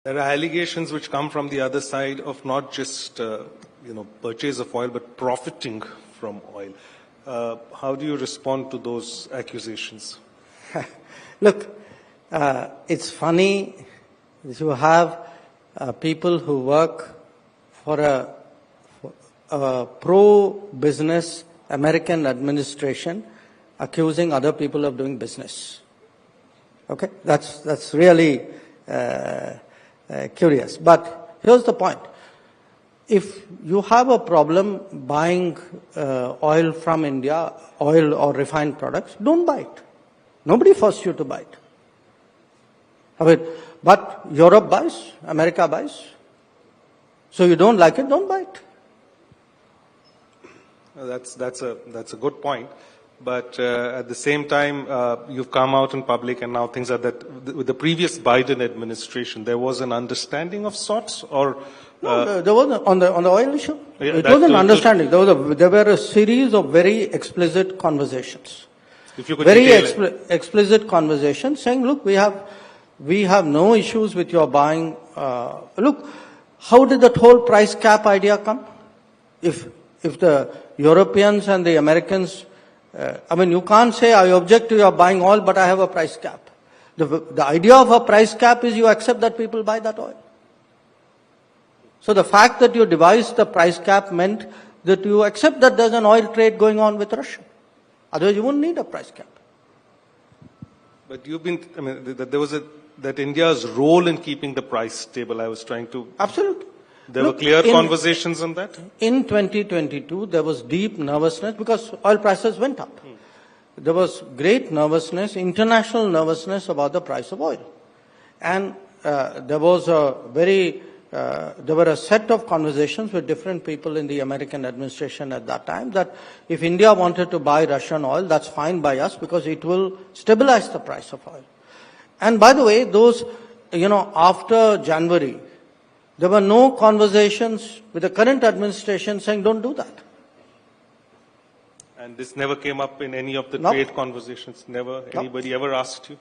There are allegations which come from the other side of not just purchase of oil, but profiting from oil. How do you respond to those accusations? Look, it's funny you have people who work for a pro-business American administration accusing other people of doing business. Okay, that's really curious. But here's the point. If you have a problem buying oil from India, oil or refined products, don't buy it. Nobody forced you to buy it. I mean, but Europe buys, America buys. So you don't like it, don't buy it. That's a good point. But at the same time, you've come out in public, and now things are that with the previous Biden administration, there was an understanding of sorts, or no, there wasn't on the oil issue. Yeah, it was an understanding. There were a series of very explicit conversations. If you could very explicit conversations saying, look, we have no issues with your buying. Look, how did that whole price cap idea come? If the Europeans and the Americans, you can't say I object to your buying oil, but I have a price cap. The idea of a price cap is you accept that people buy that oil. So the fact that you devised the price cap meant that you accept that there's an oil trade going on with Russia. Otherwise you wouldn't need a price cap. But that India's role in keeping the price stable, I was trying to... Absolutely. There were clear conversations on that? In 2022, there was deep nervousness because oil prices went up. There was great nervousness, international nervousness about the price of oil. And there were a set of conversations with different people in the American administration at that time that if India wanted to buy Russian oil, that's fine by us because it will stabilize the price of oil. And by the way, after January, there were no conversations with the current administration saying don't do that. And this never came up in any of the trade conversations? Never? Anybody ever asked you?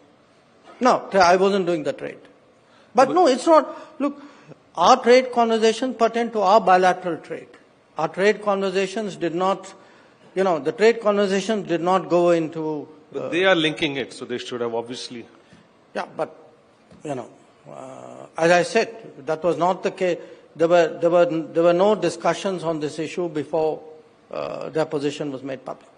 No, I wasn't doing the trade. But no, it's not. Look, our trade conversations pertain to our bilateral trade. Our trade conversations did not, the trade conversations did not go into... But they are linking it, so they should have obviously... Yeah, but, as I said, that was not the case. There were no discussions on this issue before their position was made public.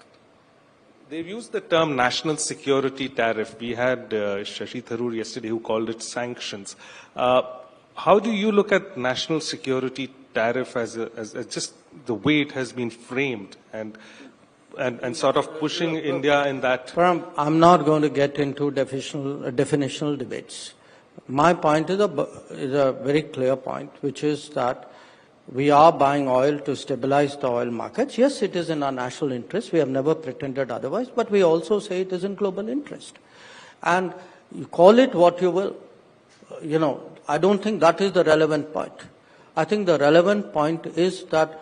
They've used the term national security tariff. We had Shashi Tharoor yesterday who called it sanctions. How do you look at national security tariff as just the way it has been framed and sort of pushing India in that? Param, I'm not going to get into definitional debates. My point is a very clear point, which is that we are buying oil to stabilize the oil markets. Yes, it is in our national interest. We have never pretended otherwise, but we also say it is in global interest. And you call it what you will, I don't think that is the relevant point. I think the relevant point is that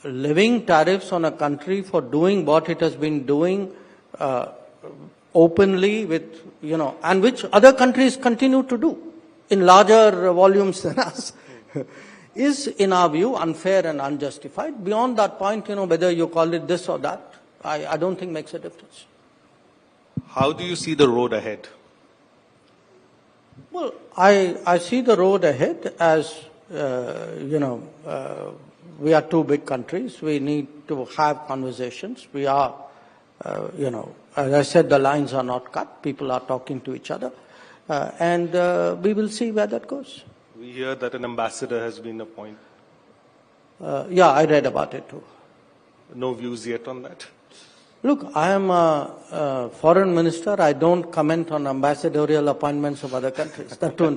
levying tariffs on a country for doing what it has been doing openly with, and which other countries continue to do in larger volumes than us, is, in our view, unfair and unjustified. Beyond that point, whether you call it this or that, I don't think makes a difference. How do you see the road ahead? Well, I see the road ahead as, we are two big countries. We need to have conversations. We are, as I said, the lines are not cut. People are talking to each other. And we will see where that goes. We hear that an ambassador has been appointed. Yeah, I read about it too. No views yet on that? Look, I am a foreign minister. I don't comment on ambassadorial appointments of other countries. That too